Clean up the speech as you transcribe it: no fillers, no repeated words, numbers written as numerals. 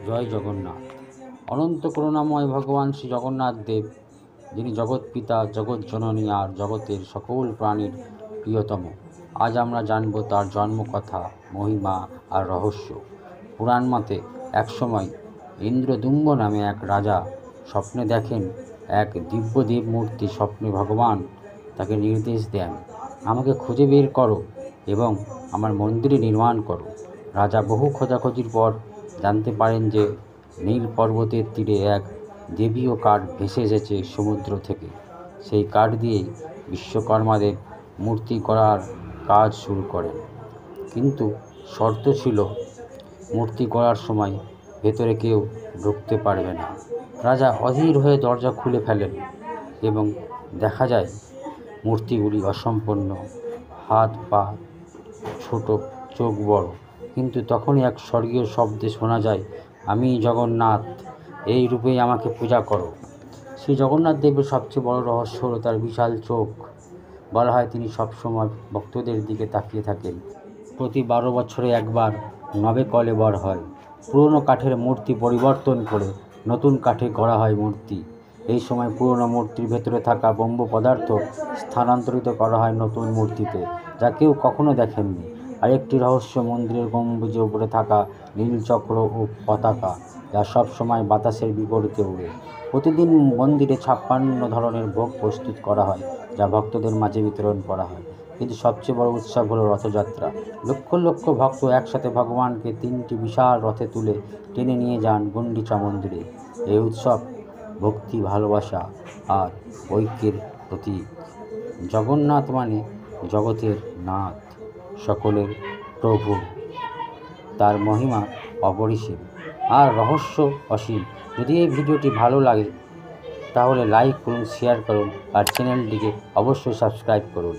জয় জগন্নাথ। অনন্ত করুণাময় ভগবান শ্রী জগন্নাথ দেব, যিনি জগৎ পিতা, জগৎ জননী আর জগতের সকল প্রাণীর প্রিয়তম, আজ আমরা জানব তার জন্মকথা, মহিমা আর রহস্য। পুরাণ মতে একসময় ইন্দ্রদুম্ব নামে এক রাজা স্বপ্নে দেখেন এক দিব্য দেব মূর্তি। স্বপ্নে ভগবান তাকে নির্দেশ দেন, আমাকে খুঁজে বের করো এবং আমার মন্দিরে নির্মাণ করো। রাজা বহু খোঁজাখুঁজির পর জানতে পারেন যে নীল পর্বতের তীরে এক দেবীয় কাঠ ভেসে এসেছে সমুদ্র থেকে। সেই কাঠ দিয়েই বিশ্বকর্মাদের মূর্তি গড়ার কাজ শুরু করেন। কিন্তু শর্ত ছিল, মূর্তি গড়ার সময় ভেতরে কেউ ঢুকতে পারবে না। রাজা অধীর হয়ে দরজা খুলে ফেলেন এবং দেখা যায় মূর্তিগুলি অসম্পূর্ণ, হাত পা ছোট, চোখ বড়। কিন্তু তখনই এক স্বর্গীয় শব্দে শোনা যায়, আমি জগন্নাথ, এই রূপেই আমাকে পূজা করো। শ্রী জগন্নাথ দেবের সবচেয়ে বড় রহস্য হলো তার বিশাল চোখ। বলা হয় তিনি সবসময় ভক্তদের দিকে তাকিয়ে থাকেন। প্রতি 12 বছরে একবার নবে কলেবর হয়। পুরনো কাঠের মূর্তি পরিবর্তন করে নতুন কাঠে গড়া হয় মূর্তি। এই সময় পুরনো মূর্তির ভেতরে থাকা ব্রহ্ম পদার্থ স্থানান্তরিত করা হয় নতুন মূর্তিতে, যা কেউ কখনো দেখেননি। আরেকটি রহস্য মন্দিরের গম্বুজে উপরে থাকা নীলচক্র ও পতাকা, যা সবসময় বাতাসের বিপরীতে উড়ে। প্রতিদিন মন্দিরে 56 ধরনের ভোগ প্রস্তুত করা হয়, যা ভক্তদের মাঝে বিতরণ করা হয়। কিন্তু সবচেয়ে বড় উৎসব হলো রথযাত্রা। লক্ষ লক্ষ ভক্ত একসাথে ভগবানকে 3টি বিশাল রথে তুলে টেনে নিয়ে যান গুন্ডিচা মন্দিরে। এই উৎসব ভক্তি, ভালোবাসা আর ঐক্যের প্রতীক। জগন্নাথ মানে জগতের নাথ, সকলের প্রভু। তার মহিমা অপরিসীম আর রহস্য অসীম। যদি এই ভিডিওটি ভালো লাগে তাহলে লাইক করুন, শেয়ার করুন আর চ্যানেলটিকে অবশ্যই সাবস্ক্রাইব করুন।